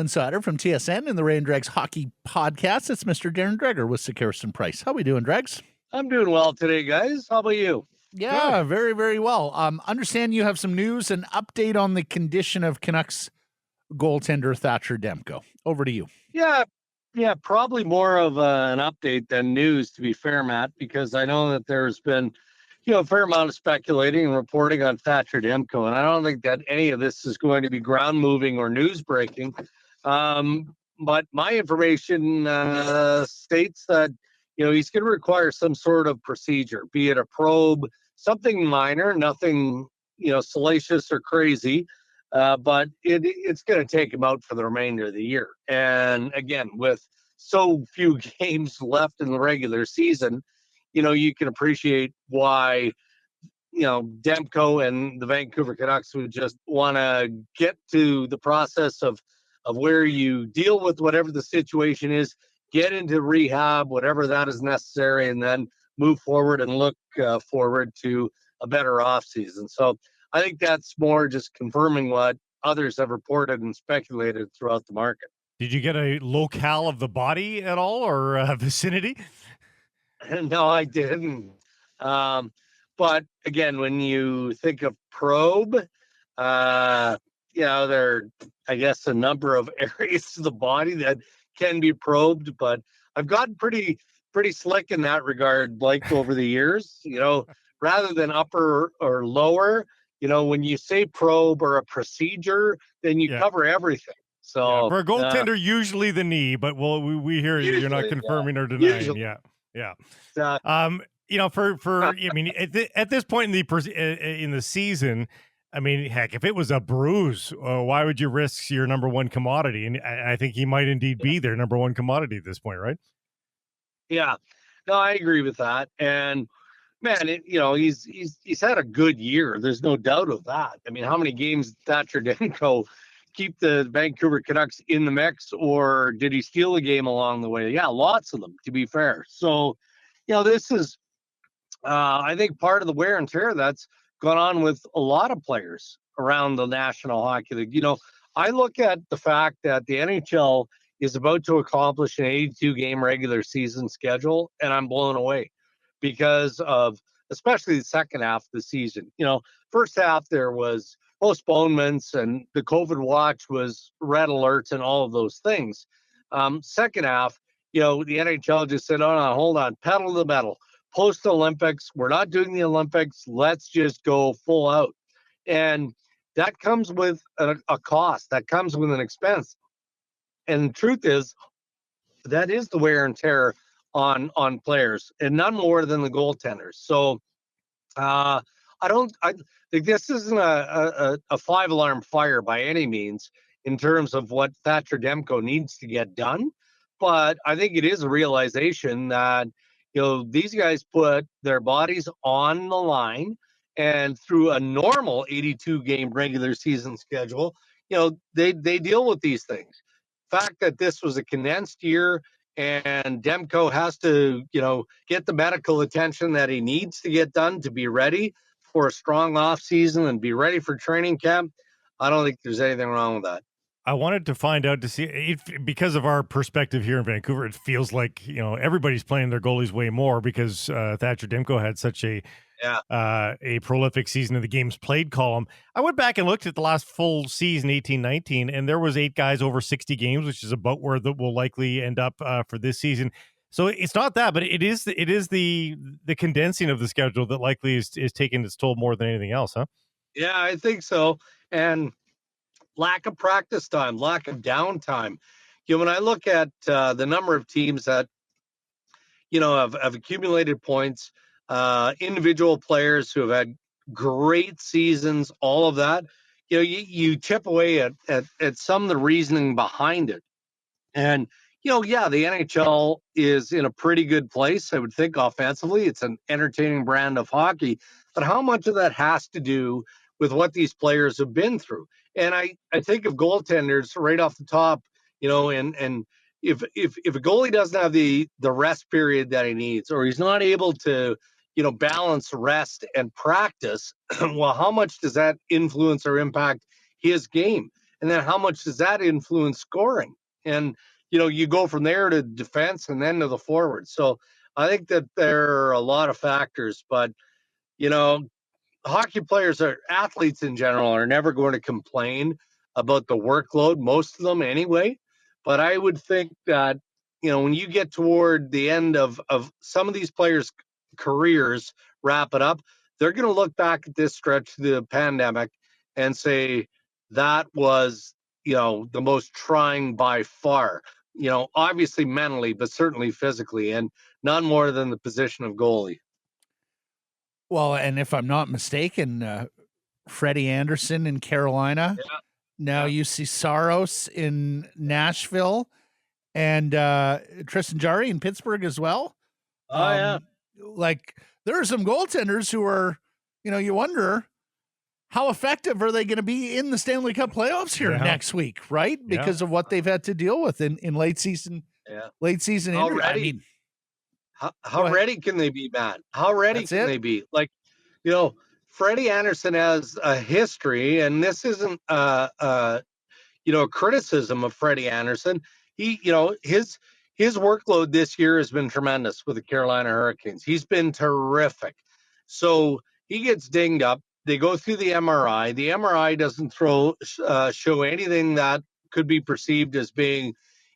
Insider from TSN and the Ray and Dregs Hockey Podcast. It's Mr. Darren Dreger with Sekeres and Price. How we doing, Dregs? I'm doing well today, guys. How about you? Yeah, good. Very, very well. Understand you have some news and update on the condition of Canucks goaltender Thatcher Demko. Over to you. Yeah, probably more of an update than news, to be fair, Matt, because I know that there's been, a fair amount of speculating and reporting on Thatcher Demko, and I don't think that any of this is going to be ground moving or news breaking. But my information states that, he's going to require some sort of procedure, be it a probe, something minor, nothing, salacious or crazy. But it's going to take him out for the remainder of the year. And again, with so few games left in the regular season, you can appreciate why, Demko and the Vancouver Canucks would just want to get to the process of where you deal with whatever the situation is, get into rehab, whatever that is necessary, and then move forward and look forward to a better offseason. So I think that's more just confirming what others have reported and speculated throughout the market. Did you get a locale of the body at all, or vicinity? No, I didn't. But again, when you think of probe, there are, I guess, a number of areas of the body that can be probed. But I've gotten pretty slick in that regard, like over the years. Rather than upper or lower, when you say probe or a procedure, then you cover everything. So for a goaltender, usually the knee, but we hear usually, you're not confirming or denying. Usually. Yeah. I mean, at this point in the season, I mean, heck, if it was a bruise, why would you risk your number one commodity? And I think he might indeed be their number one commodity at this point, right? Yeah, no, I agree with that. And man, he's had a good year. There's no doubt of that. I mean, how many games did Thatcher Demko keep the Vancouver Canucks in the mix, or did he steal a game along the way? Yeah, lots of them, to be fair. So, this is, I think, part of the wear and tear that's gone on with a lot of players around the National Hockey League. I look at the fact that the NHL is about to accomplish an 82-game regular season schedule, and I'm blown away because of especially the second half of the season. First half there was postponements and the COVID watch was red alerts and all of those things. Second half, the NHL just said, "Oh no, hold on, pedal to the metal. Post-Olympics, we're not doing the Olympics. Let's just go full out." And that comes with a cost. That comes with an expense. And the truth is, that is the wear and tear on players, and none more than the goaltenders. So I think this isn't a 5-alarm fire by any means in terms of what Thatcher Demko needs to get done. But I think it is a realization that, these guys put their bodies on the line, and through a normal 82-game regular season schedule, they deal with these things. The fact that this was a condensed year and Demko has to, get the medical attention that he needs to get done to be ready for a strong off season and be ready for training camp, I don't think there's anything wrong with that. I wanted to find out to see if, because of our perspective here in Vancouver, it feels like, everybody's playing their goalies way more because Thatcher Demko had such a prolific season in the games played column. I went back and looked at the last full season, 18-19, and there was 8 guys over 60 games, which is about where that will likely end up for this season. So it's not that, but it is the condensing of the schedule that likely is taking its toll more than anything else, huh? Yeah, I think so. And lack of practice time, lack of downtime. When I look at the number of teams that, have accumulated points, individual players who have had great seasons, all of that, you chip away at some of the reasoning behind it. And, the NHL is in a pretty good place, I would think, offensively. It's an entertaining brand of hockey. But how much of that has to do with what these players have been through? And I think of goaltenders right off the top, and if a goalie doesn't have the rest period that he needs, or he's not able to, balance rest and practice, well, how much does that influence or impact his game? And then how much does that influence scoring? And, you know, you go from there to defense and then to the forward. So I think that there are a lot of factors, but, you know, hockey players are athletes in general are never going to complain about the workload, most of them anyway. But I would think that, you know, when you get toward the end of some of these players' careers, wrap it up, they're going to look back at this stretch of the pandemic and say that was, you know, the most trying by far, you know, obviously mentally, but certainly physically, and none more than the position of goalie. Well, and if I'm not mistaken, Freddie Anderson in Carolina. Yeah. Now you see Saros in Nashville, and Tristan Jarry in Pittsburgh as well. Yeah. Like there are some goaltenders who are, you know, you wonder how effective are they going to be in the Stanley Cup playoffs here next week, right? Because of what they've had to deal with in late season. Yeah. Late season injury. I mean, how ready can they be, man? How ready can they be? Like, you know, Freddie Anderson has a history, and this isn't you know, a criticism of Freddie Anderson. He, you know, his workload this year has been tremendous with the Carolina Hurricanes. He's been terrific. So he gets dinged up. They go through the MRI. The MRI doesn't show anything that could be perceived as being,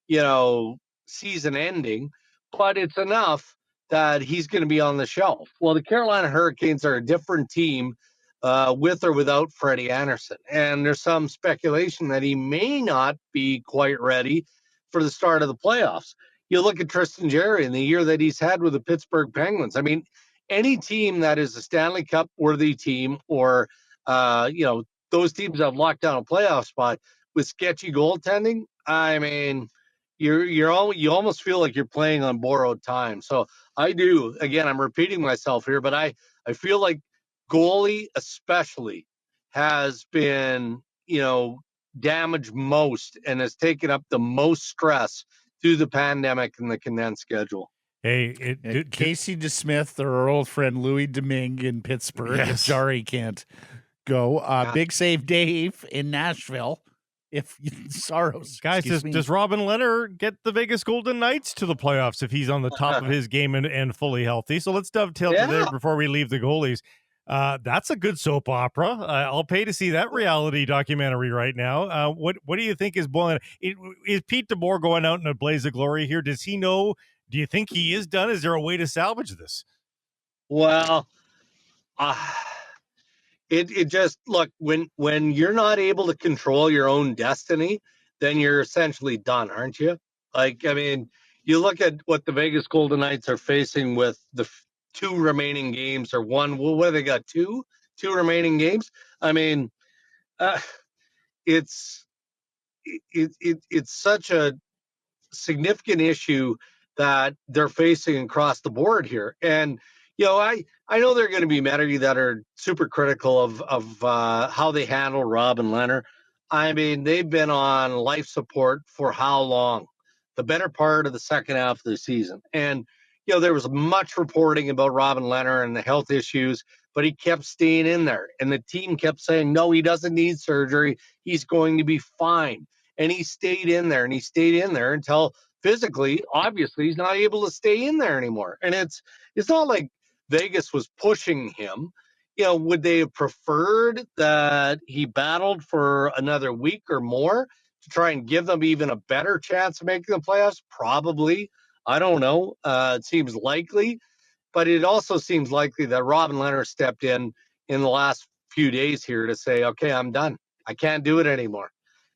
you know, season ending, but it's enough that he's going to be on the shelf. Well, the Carolina Hurricanes are a different team with or without Freddie Anderson. And there's some speculation that he may not be quite ready for the start of the playoffs. You look at Tristan Jarry in the year that he's had with the Pittsburgh Penguins. I mean, any team that is a Stanley Cup worthy team, or, you know, those teams that have locked down a playoff spot with sketchy goaltending, I mean, you almost feel like you're playing on borrowed time. So I do, again, I'm repeating myself here, but I feel like goalie especially has been, you know, damaged most and has taken up the most stress through the pandemic and the condensed schedule. Hey, Casey DeSmith or our old friend Louis Domingue in Pittsburgh. If Jarry can't go. Big save Dave in Nashville. If Saros, guys, does Robin Lehner get the Vegas Golden Knights to the playoffs if he's on the top of his game and fully healthy? So let's dovetail to there before we leave the goalies. That's a good soap opera. I'll pay to see that reality documentary right now. What do you think is boiling? Is Pete DeBoer going out in a blaze of glory here? Does he know? Do you think he is done? Is there a way to salvage this? Well, it just, look, when you're not able to control your own destiny, then you're essentially done, aren't you? Like, I mean, you look at what the Vegas Golden Knights are facing with the two remaining games, or one. Well, what have they got? Two remaining games. I mean, it's such a significant issue that they're facing across the board here. And, you know, I know there are going to be many that are super critical of how they handle Rob and Lehner. I mean, they've been on life support for how long? The better part of the second half of the season. And, you know, there was much reporting about Robin Lehner and the health issues, but he kept staying in there. And the team kept saying, no, he doesn't need surgery. He's going to be fine. And he stayed in there, and he stayed in there until physically, obviously, he's not able to stay in there anymore. And it's not like Vegas was pushing him. You know, would they have preferred that he battled for another week or more to try and give them even a better chance of making the playoffs? Probably. I don't know. It seems likely, but it also seems likely that Robin Lehner stepped in the last few days here to say, okay, I'm done. I can't do it anymore.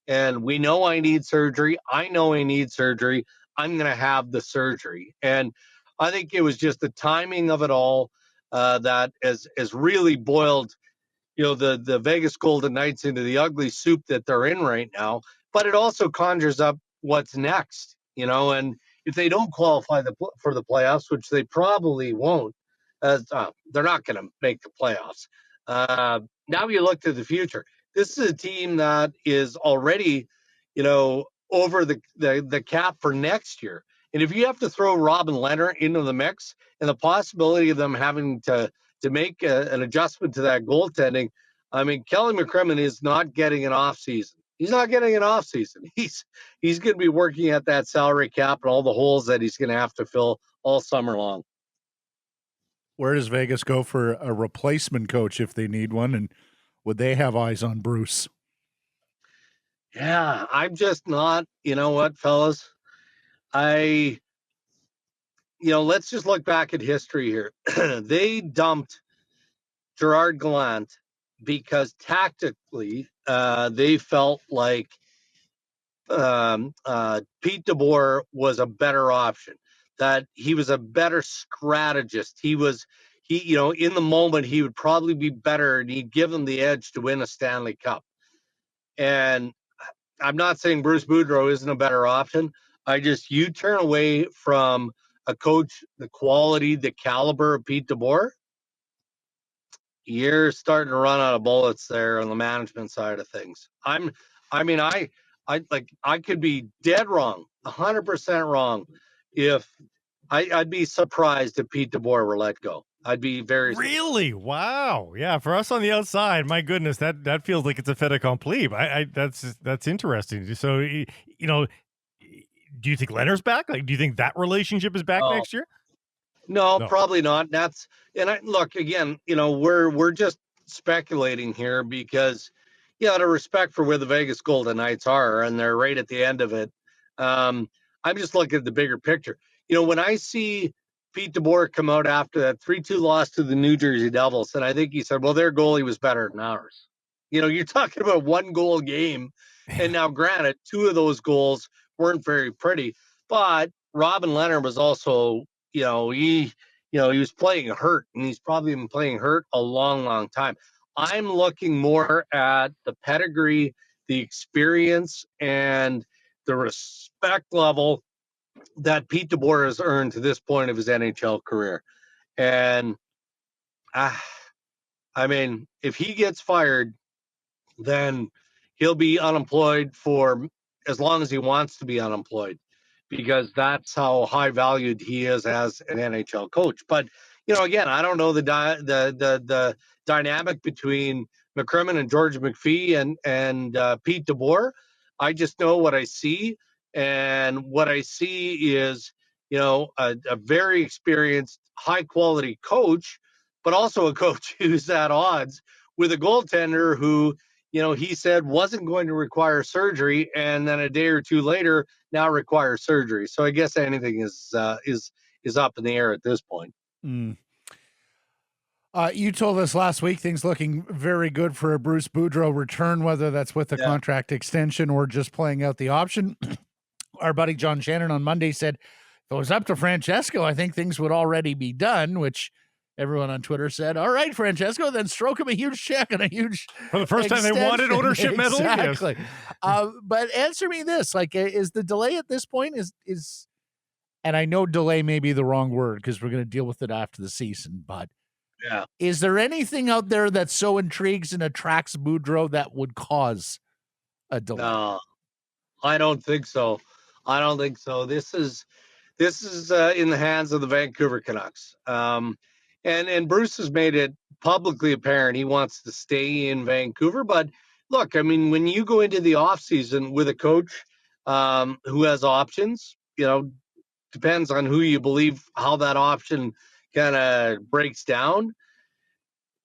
And we know I need surgery. I know I need surgery. I'm going to have the surgery. And I think it was just the timing of it all that has really boiled, you know, the Vegas Golden Knights into the ugly soup that they're in right now. But it also conjures up what's next, you know, and if they don't qualify for the playoffs, which they probably won't, they're not going to make the playoffs. Now you look to the future. This is a team that is already, you know, over the cap for next year. And if you have to throw Robin Lehner into the mix and the possibility of them having to make an adjustment to that goaltending, I mean, Kelly McCrimmon is not getting an off season. He's not getting an off season. He's going to be working at that salary cap and all the holes that he's going to have to fill all summer long. Where does Vegas go for a replacement coach if they need one? And would they have eyes on Bruce? Yeah, I'm just not, you know what, fellas? Let's just look back at history here. They dumped Gerard Gallant because tactically they felt like Pete DeBoer was a better option, that he was a better strategist. In the moment, he would probably be better and he'd give them the edge to win a Stanley Cup. And I'm not saying Bruce Boudreau isn't a better option. You turn away from a coach, the quality, the caliber of Pete DeBoer, you're starting to run out of bullets there on the management side of things. I could be dead wrong, 100% wrong. I'd be surprised if Pete DeBoer were let go. I'd be very really wow. Yeah, for us on the outside, my goodness, that feels like it's a fait accompli. That's interesting. So do you think Lehner's back? Like, do you think that relationship is back next year? No, probably not. Look again. We're just speculating here because, out of respect for where the Vegas Golden Knights are, and they're right at the end of it. I'm just looking at the bigger picture. When I see Pete DeBoer come out after that 3-2 loss to the New Jersey Devils, and I think he said, well, their goalie was better than ours. You're talking about 1-goal game, and now granted, 2 of those goals weren't very pretty, but Robin Lehner was also, he was playing hurt, and he's probably been playing hurt a long, long time. I'm looking more at the pedigree, the experience, and the respect level that Pete DeBoer has earned to this point of his NHL career. And if he gets fired, then he'll be unemployed for as long as he wants to be unemployed, because that's how high valued he is as an NHL coach. But, again, I don't know the dynamic between McCrimmon and George McPhee and Pete DeBoer. I just know what I see. And what I see is, a very experienced, high quality coach, but also a coach who's at odds with a goaltender who, he said wasn't going to require surgery, and then a day or two later now requires surgery. So I guess anything is up in the air at this point. Mm. You told us last week things looking very good for a Bruce Boudreau return, whether that's with a contract extension or just playing out the option. Our buddy John Shannon on Monday said, if it was up to Francesco, I think things would already be done, which everyone on Twitter said, all right, Francesco, then stroke him a huge check and a huge for the first time they wanted ownership medal. Exactly. Yes. But answer me this, is the delay at this point is, and I know delay may be the wrong word because we're going to deal with it after the season, but is there anything out there that so intrigues and attracts Boudreau that would cause a delay? No, I don't think so. This is in the hands of the Vancouver Canucks. And Bruce has made it publicly apparent he wants to stay in Vancouver. But look, when you go into the offseason with a coach who has options, depends on who you believe, how that option kind of breaks down.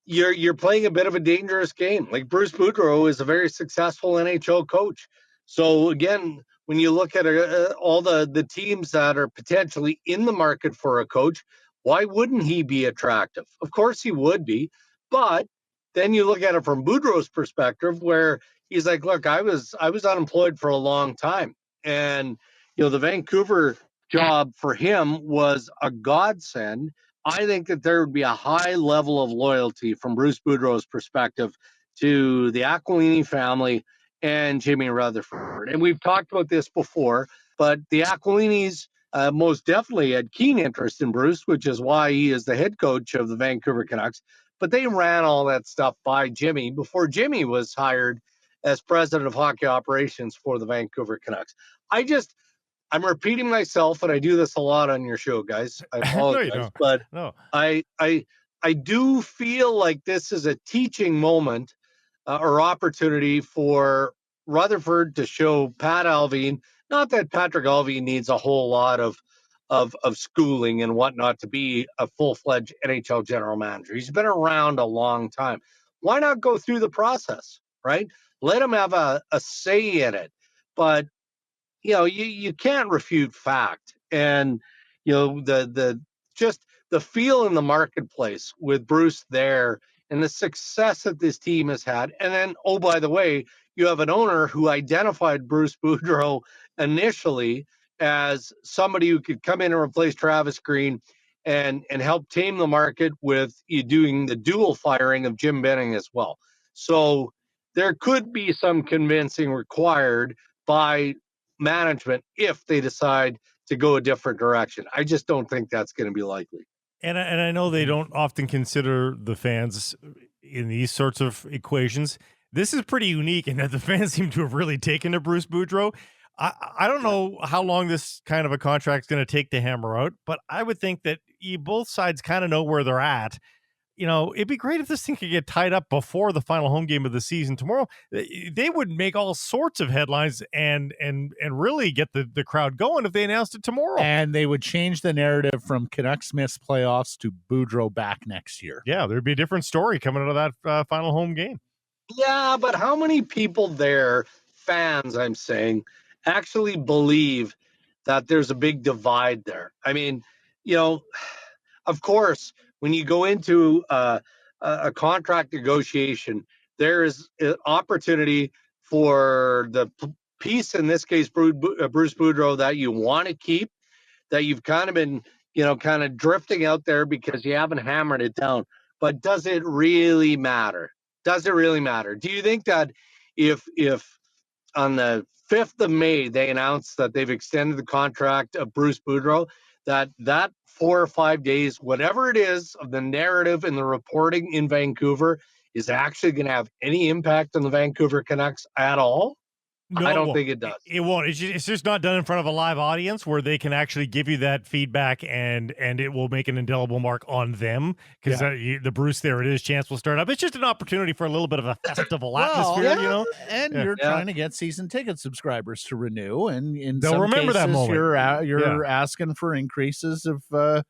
You're playing a bit of a dangerous game. Like, Bruce Boudreau is a very successful NHL coach. So again, when you look at all the teams that are potentially in the market for a coach, why wouldn't he be attractive? Of course he would be. But then you look at it from Boudreau's perspective, where he's like, look, I was unemployed for a long time. And, the Vancouver job for him was a godsend. I think that there would be a high level of loyalty from Bruce Boudreau's perspective to the Aquilini family and Jimmy Rutherford. And we've talked about this before, but the Aquilinis most definitely had keen interest in Bruce, which is why he is the head coach of the Vancouver Canucks. But they ran all that stuff by Jimmy before Jimmy was hired as president of hockey operations for the Vancouver Canucks. I'm repeating myself, and I do this a lot on your show, guys. I apologize, no, but no. I do feel like this is a teaching moment or opportunity for Rutherford to show Pat Alvin, not that Patrick Alvin needs a whole lot of schooling and whatnot to be a full-fledged NHL general manager. He's been around a long time. Why not go through the process, right? Let him have a say in it. But, you can't refute fact. And, just the feel in the marketplace with Bruce there and the success that this team has had. And then, oh, by the way, you have an owner who identified Bruce Boudreau initially as somebody who could come in and replace Travis Green and help tame the market with you doing the dual firing of Jim Benning as well. So there could be some convincing required by management if they decide to go a different direction. I just don't think that's going to be likely. And I know they don't often consider the fans in these sorts of equations. This is pretty unique in that the fans seem to have really taken to Bruce Boudreau. I don't know how long this kind of a contract is going to take to hammer out, but I would think that both sides kind of know where they're at. It'd be great if this thing could get tied up before the final home game of the season tomorrow. They would make all sorts of headlines and really get the crowd going if they announced it tomorrow. And they would change the narrative from Canucks miss playoffs to Boudreau back next year. Yeah, there'd be a different story coming out of that final home game. Yeah, but how many people there, fans, I'm saying, actually believe that there's a big divide there? I mean, of course, when you go into a contract negotiation, there is an opportunity for the piece, in this case, Bruce Boudreau, that you want to keep, that you've kind of been, kind of drifting out there because you haven't hammered it down. But does it really matter? Does it really matter? Do you think that if on the 5th of May they announced that they've extended the contract of Bruce Boudreau, that 4 or 5 days, whatever it is, of the narrative and the reporting in Vancouver is actually going to have any impact on the Vancouver Canucks at all? No, I don't think it does. It won't. It's just not done in front of a live audience where they can actually give you that feedback and it will make an indelible mark on them because the Bruce There It Is chance will start up. It's just an opportunity for a little bit of a festival atmosphere, And you're trying to get season ticket subscribers to renew, and in they'll some remember cases, that moment. You're asking for increases of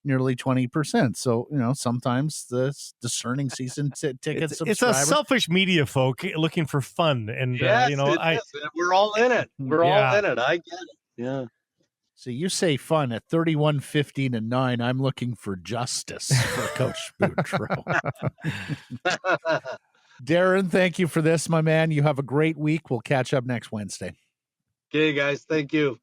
nearly 20%. So, sometimes the discerning season ticket subscriber. It's a selfish media folk looking for fun. And, we're all in it. We're all in it. I get it. Yeah. So you say fun at 31-15-9. I'm looking for justice for Coach Boudreau. Darren, thank you for this, my man. You have a great week. We'll catch up next Wednesday. Okay, guys. Thank you.